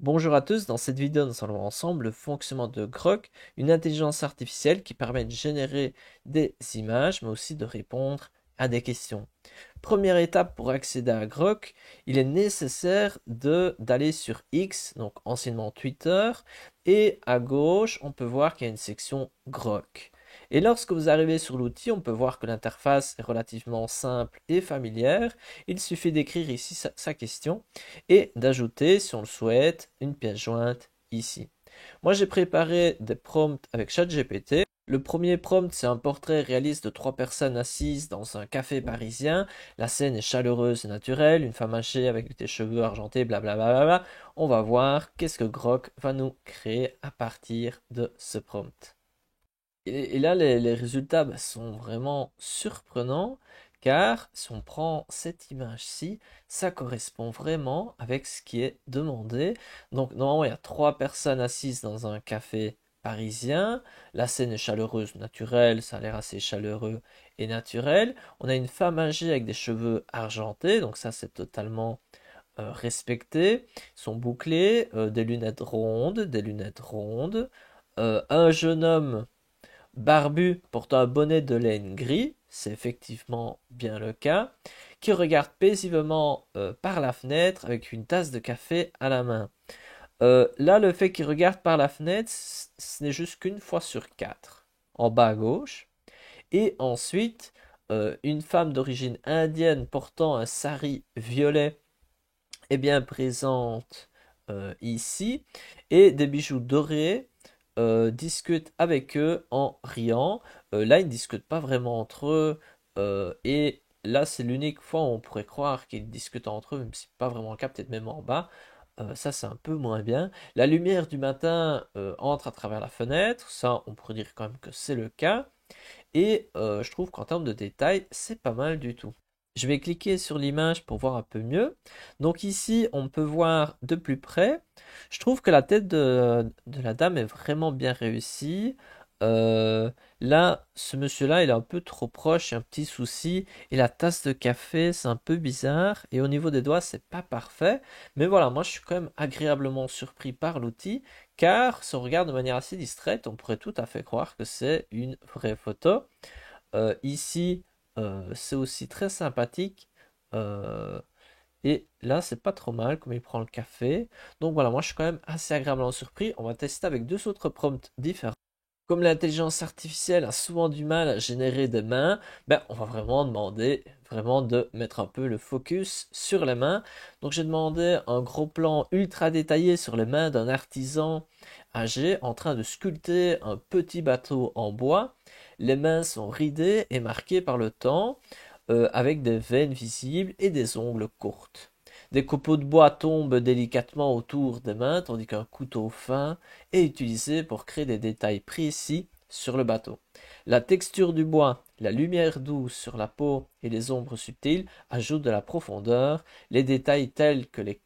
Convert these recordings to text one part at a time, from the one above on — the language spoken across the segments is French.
Bonjour à tous, dans cette vidéo nous allons voir ensemble le fonctionnement de Grok, une intelligence artificielle qui permet de générer des images mais aussi de répondre à des questions. Première étape pour accéder à Grok, il est nécessaire d'aller sur X, donc anciennement Twitter, et à gauche on peut voir qu'il y a une section Grok. Et lorsque vous arrivez sur l'outil, on peut voir que l'interface est relativement simple et familière. Il suffit d'écrire ici sa question et d'ajouter, si on le souhaite, une pièce jointe ici. Moi, j'ai préparé des prompts avec ChatGPT. Le premier prompt, c'est un portrait réaliste de trois personnes assises dans un café parisien. La scène est chaleureuse et naturelle, une femme âgée avec des cheveux argentés, blablabla. On va voir qu'est-ce que Grok va nous créer à partir de ce prompt. Et là, les résultats sont vraiment surprenants car si on prend cette image-ci, ça correspond vraiment avec ce qui est demandé. Donc, normalement, il y a trois personnes assises dans un café parisien. La scène est chaleureuse, naturelle, ça a l'air assez chaleureux et naturel. On a une femme âgée avec des cheveux argentés, donc ça, c'est totalement respecté. Ils sont bouclés, des lunettes rondes, un jeune homme barbu portant un bonnet de laine gris, c'est effectivement bien le cas, qui regarde paisiblement par la fenêtre avec une tasse de café à la main. Là, le fait qu'il regarde par la fenêtre, ce n'est juste qu'une fois sur quatre, en bas à gauche. Et ensuite, une femme d'origine indienne portant un sari violet est bien présente ici, et des bijoux dorés discutent avec eux en riant. Là, ils ne discutent pas vraiment entre eux, et là, c'est l'unique fois où on pourrait croire qu'ils discutent entre eux, même si ce n'est pas vraiment le cas, peut-être même en bas. Ça, c'est un peu moins bien. La lumière du matin entre à travers la fenêtre, ça, on pourrait dire quand même que c'est le cas. Et je trouve qu'en termes de détails, c'est pas mal du tout. Je vais cliquer sur l'image pour voir un peu mieux. Donc ici, on peut voir de plus près. Je trouve que la tête de la dame est vraiment bien réussie. Là, ce monsieur-là, il est un peu trop proche, il y a un petit souci. Et la tasse de café, c'est un peu bizarre. Et au niveau des doigts, c'est pas parfait. Mais voilà, moi, je suis quand même agréablement surpris par l'outil. Car si on regarde de manière assez distraite, on pourrait tout à fait croire que c'est une vraie photo. Ici, c'est aussi très sympathique. Euh, et là, c'est pas trop mal comme il prend le café. Donc voilà, moi je suis quand même assez agréablement surpris. On va tester avec deux autres prompts différents. Comme l'intelligence artificielle a souvent du mal à générer des mains, ben, on va vraiment demander vraiment de mettre un peu le focus sur les mains. Donc j'ai demandé un gros plan ultra détaillé sur les mains d'un artisan âgé en train de sculpter un petit bateau en bois. Les mains sont ridées et marquées par le temps, avec des veines visibles et des ongles courtes. Des copeaux de bois tombent délicatement autour des mains, tandis qu'un couteau fin est utilisé pour créer des détails précis sur le bateau. La texture du bois, la lumière douce sur la peau et les ombres subtiles ajoutent de la profondeur. Les détails tels que les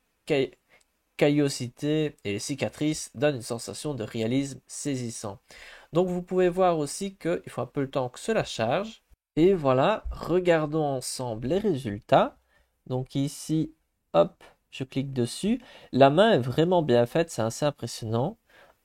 caillosités et les cicatrices donnent une sensation de réalisme saisissant. Donc vous pouvez voir aussi qu'il faut un peu le temps que cela charge. Et voilà, regardons ensemble les résultats. Donc ici, hop, je clique dessus. La main est vraiment bien faite, c'est assez impressionnant.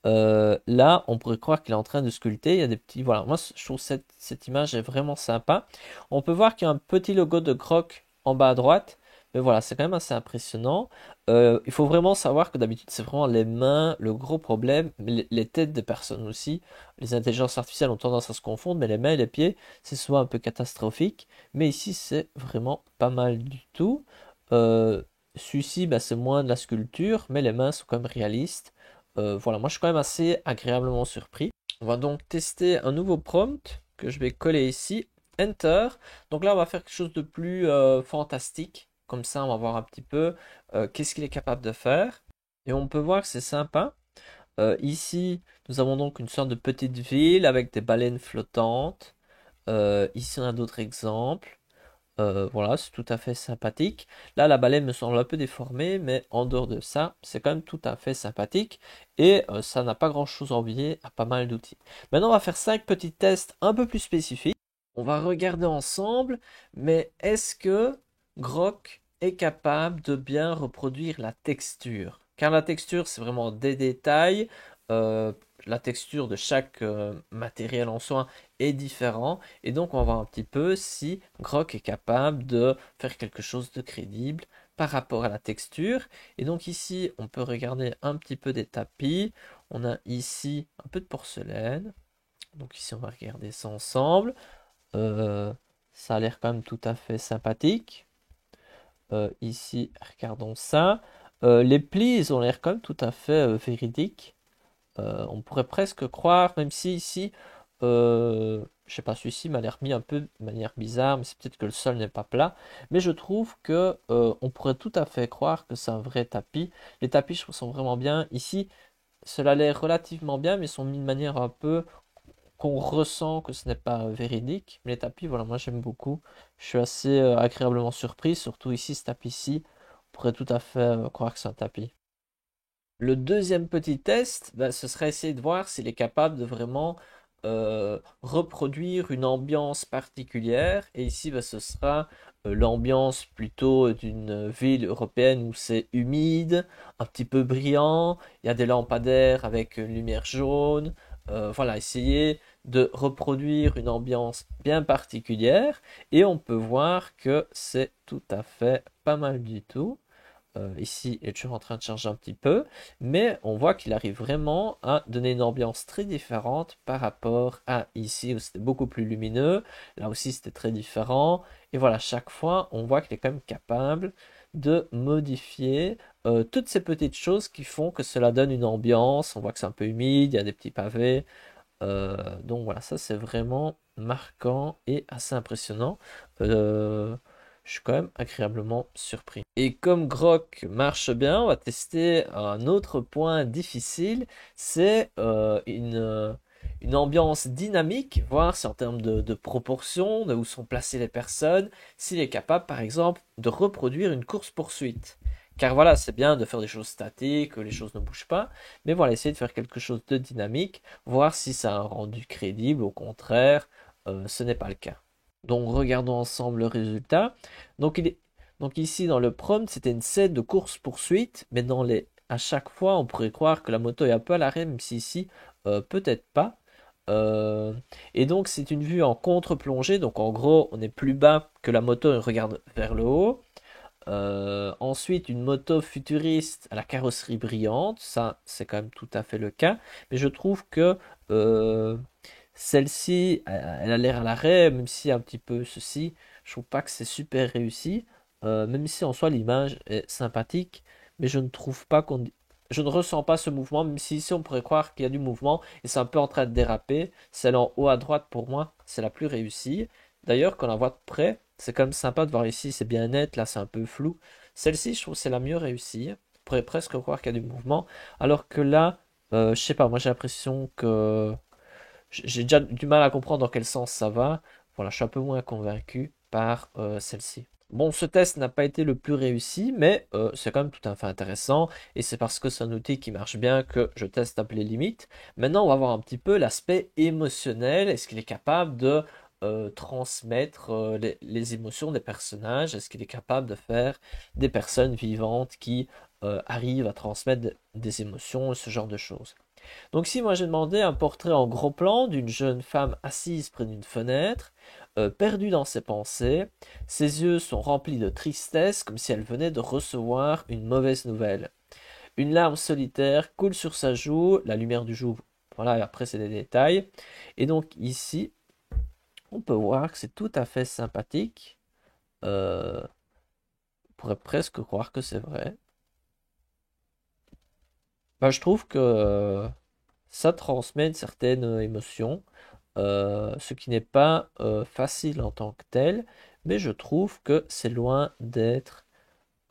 Là, on pourrait croire qu'il est en train de sculpter. Il y a des petits. Voilà, moi je trouve cette image est vraiment sympa. On peut voir qu'il y a un petit logo de Grok en bas à droite. Mais voilà, c'est quand même assez impressionnant. Il faut vraiment savoir que d'habitude, c'est vraiment les mains le gros problème. Mais les têtes des personnes aussi. Les intelligences artificielles ont tendance à se confondre, mais les mains et les pieds, c'est souvent un peu catastrophique. Mais ici, c'est vraiment pas mal du tout. Euh, Celui-ci, bah, c'est moins de la sculpture, mais les mains sont quand même réalistes. Voilà, moi je suis quand même assez agréablement surpris. On va donc tester un nouveau prompt que je vais coller ici. Enter. Donc là, on va faire quelque chose de plus fantastique. Comme ça, on va voir un petit peu qu'est-ce qu'il est capable de faire. Et on peut voir que c'est sympa. Ici, nous avons donc une sorte de petite ville avec des baleines flottantes. Ici, on a d'autres exemples. Voilà, c'est tout à fait sympathique. Là, la baleine me semble un peu déformée, mais en dehors de ça, c'est quand même tout à fait sympathique. Et ça n'a pas grand-chose à envier à pas mal d'outils. Maintenant, on va faire 5 petits tests un peu plus spécifiques. On va regarder ensemble, mais est-ce que Grok est capable de bien reproduire la texture? car la texture, c'est vraiment des détails. Euh, la texture de chaque matériel en soi est différent. Et donc, on va voir un petit peu si Grok est capable de faire quelque chose de crédible par rapport à la texture. Et donc ici, on peut regarder un petit peu des tapis. On a ici un peu de porcelaine. Donc ici, on va regarder ça ensemble. Euh, Ça a l'air quand même tout à fait sympathique. Ici, regardons ça. Les plis, ils ont l'air quand même tout à fait véridiques. On pourrait presque croire, même si ici, je sais pas, celui-ci m'a l'air mis un peu de manière bizarre, mais c'est peut-être que le sol n'est pas plat. Mais je trouve que on pourrait tout à fait croire que c'est un vrai tapis. Les tapis, je trouve, sont vraiment bien. Ici, cela a l'air relativement bien, mais ils sont mis de manière un peu qu'on ressent que ce n'est pas véridique. Mais les tapis, voilà, moi j'aime beaucoup. Je suis assez agréablement surpris, surtout ici, ce tapis-ci. On pourrait tout à fait croire que c'est un tapis. Le deuxième petit test, ben, ce serait essayer de voir s'il est capable de vraiment reproduire une ambiance particulière. Et ici, ben, ce sera l'ambiance plutôt d'une ville européenne où c'est humide, un petit peu brillant, il y a des lampadaires avec une lumière jaune. Voilà, essayer de reproduire une ambiance bien particulière. Et on peut voir que c'est tout à fait pas mal du tout. Ici, il est toujours en train de charger un petit peu, mais on voit qu'il arrive vraiment à donner une ambiance très différente par rapport à ici où c'était beaucoup plus lumineux. Là aussi, c'était très différent. Et voilà, chaque fois, on voit qu'il est quand même capable de modifier toutes ces petites choses qui font que cela donne une ambiance. On voit que c'est un peu humide, il y a des petits pavés. Donc voilà, ça c'est vraiment marquant et assez impressionnant. Euh, je suis quand même agréablement surpris. Et comme Grok marche bien, on va tester un autre point difficile, c'est une ambiance dynamique, voir si en termes de proportion, de où sont placées les personnes, s'il est capable par exemple de reproduire une course-poursuite. Car voilà, c'est bien de faire des choses statiques, que les choses ne bougent pas, mais voilà, essayer de faire quelque chose de dynamique, voir si ça a un rendu crédible, au contraire, ce n'est pas le cas. Donc regardons ensemble le résultat. Donc, donc ici dans le prompt, c'était une scène de course-poursuite, mais à chaque fois, on pourrait croire que la moto est un peu à l'arrêt, même si ici, peut-être pas. Euh, et donc c'est une vue en contre-plongée, donc en gros, on est plus bas que la moto et on regarde vers le haut. Ensuite, une moto futuriste à la carrosserie brillante, ça c'est quand même tout à fait le cas, mais je trouve que euh, celle-ci, elle a l'air à l'arrêt, même si un petit peu ceci, je trouve pas que c'est super réussi, même si en soi l'image est sympathique, mais je ne trouve pas je ne ressens pas ce mouvement, même si ici on pourrait croire qu'il y a du mouvement et c'est un peu en train de déraper. Celle en haut à droite pour moi, c'est la plus réussie. D'ailleurs, quand on la voit de près, c'est quand même sympa de voir ici, c'est bien net, là c'est un peu flou. Celle-ci, je trouve c'est la mieux réussie. On pourrait presque croire qu'il y a du mouvement, alors que là, je sais pas, moi j'ai l'impression que j'ai déjà du mal à comprendre dans quel sens ça va. Voilà, je suis un peu moins convaincu par celle-ci. Bon, ce test n'a pas été le plus réussi, mais c'est quand même tout à fait intéressant, et c'est parce que c'est un outil qui marche bien que je teste un peu les limites. Maintenant, on va voir un petit peu l'aspect émotionnel. Est-ce qu'il est capable de transmettre les émotions des personnages? Est-ce qu'il est capable de faire des personnes vivantes qui arrivent à transmettre des émotions, ce genre de choses? Donc si moi j'ai demandé un portrait en gros plan d'une jeune femme assise près d'une fenêtre, perdue dans ses pensées, ses yeux sont remplis de tristesse comme si elle venait de recevoir une mauvaise nouvelle. Une larme solitaire coule sur sa joue, la lumière du jour, voilà, et après c'est des détails. Et donc ici, on peut voir que c'est tout à fait sympathique. On pourrait presque croire que c'est vrai. Ben, je trouve que ça transmet une certaine émotion. Ce qui n'est pas facile en tant que tel, mais je trouve que c'est loin d'être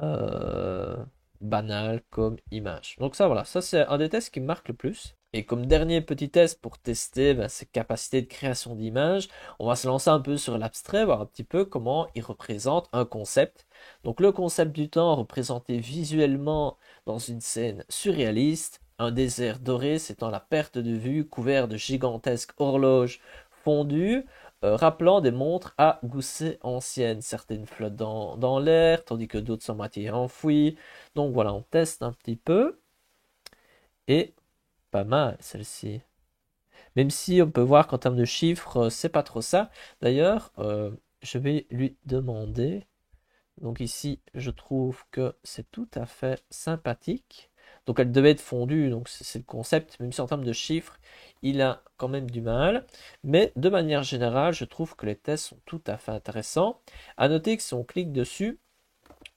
euh, banal comme image. Donc ça, voilà, ça c'est un des tests qui me marque le plus. Et comme dernier petit test pour tester ben, ses capacités de création d'images, on va se lancer un peu sur l'abstrait, voir un petit peu comment il représente un concept. Donc le concept du temps représenté visuellement dans une scène surréaliste, un désert doré, c'est la perte de vue, couvert de gigantesques horloges fondues. rappelant des montres à gousset anciennes. Certaines flottent dans l'air, tandis que d'autres sont moitié enfouies. Donc voilà, on teste un petit peu. Et pas mal celle-ci. Même si on peut voir qu'en termes de chiffres, c'est pas trop ça. D'ailleurs, je vais lui demander. Donc ici, je trouve que c'est tout à fait sympathique. Donc elle devait être fondue, donc c'est le concept, même si en termes de chiffres, il a quand même du mal. Mais de manière générale, je trouve que les tests sont tout à fait intéressants. À noter que si on clique dessus,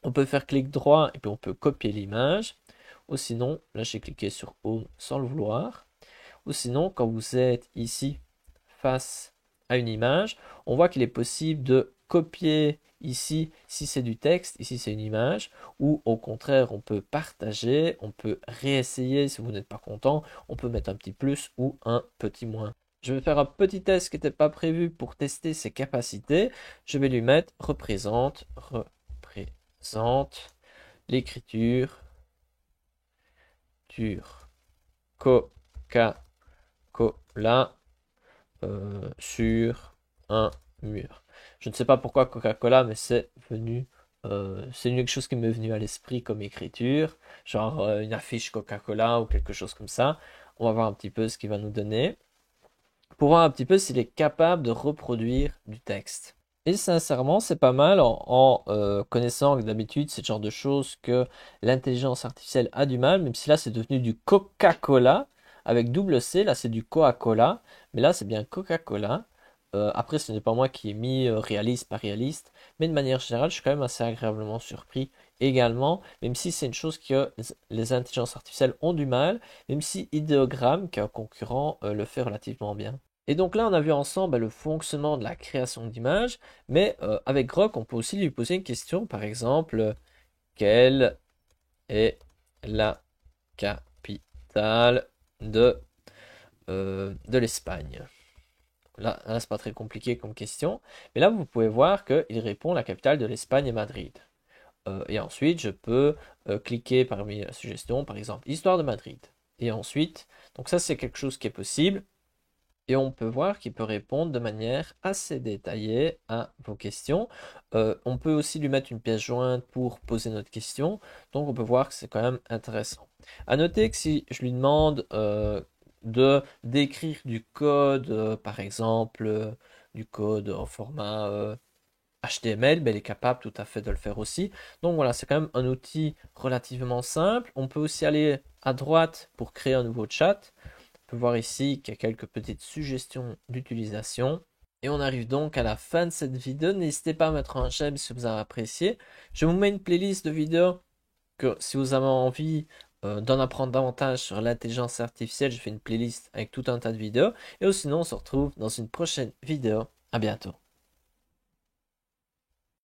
on peut faire clic droit et puis on peut copier l'image. Ou sinon, là j'ai cliqué sur Home sans le vouloir. Ou sinon, quand vous êtes ici face à une image, on voit qu'il est possible de copier ici si c'est du texte, ici c'est une image, ou au contraire on peut partager, on peut réessayer si vous n'êtes pas content, on peut mettre un petit plus ou un petit moins. Je vais faire un petit test qui n'était pas prévu pour tester ses capacités. Je vais lui mettre représente l'écriture Coca-Cola sur un mur. Je ne sais pas pourquoi Coca-Cola, mais c'est quelque chose qui m'est venu à l'esprit comme écriture, genre une affiche Coca-Cola ou quelque chose comme ça. On va voir un petit peu ce qu'il va nous donner pour voir un petit peu s'il est capable de reproduire du texte. Et sincèrement, c'est pas mal en connaissant que d'habitude, c'est le genre de choses que l'intelligence artificielle a du mal, même si là, c'est devenu du Coca-Cola avec double C. Là, c'est du Coca-Cola, mais là, c'est bien Coca-Cola. Après, ce n'est pas moi qui ai mis réaliste, pas réaliste, mais de manière générale, je suis quand même assez agréablement surpris également, même si c'est une chose que les intelligences artificielles ont du mal, même si Ideogram, qui est un concurrent, le fait relativement bien. Et donc là, on a vu ensemble le fonctionnement de la création d'images, mais avec Grok, on peut aussi lui poser une question, par exemple, quelle est la capitale de l'Espagne? Là c'est pas très compliqué comme question, mais là, vous pouvez voir qu'il répond la capitale de l'Espagne est Madrid. Et ensuite, je peux cliquer parmi la suggestion, par exemple, Histoire de Madrid. Et ensuite, donc ça, c'est quelque chose qui est possible. Et on peut voir qu'il peut répondre de manière assez détaillée à vos questions. On peut aussi lui mettre une pièce jointe pour poser notre question. Donc on peut voir que c'est quand même intéressant. À noter que si je lui demande d'écrire du code, par exemple, du code en format HTML, ben, il est capable tout à fait de le faire aussi. Donc voilà, c'est quand même un outil relativement simple. On peut aussi aller à droite pour créer un nouveau chat. On peut voir ici qu'il y a quelques petites suggestions d'utilisation. Et on arrive donc à la fin de cette vidéo. N'hésitez pas à mettre un j'aime si vous avez apprécié. Je vous mets une playlist de vidéos que si vous avez envie d'en apprendre davantage sur l'intelligence artificielle, je fais une playlist avec tout un tas de vidéos. Et sinon, on se retrouve dans une prochaine vidéo. À bientôt.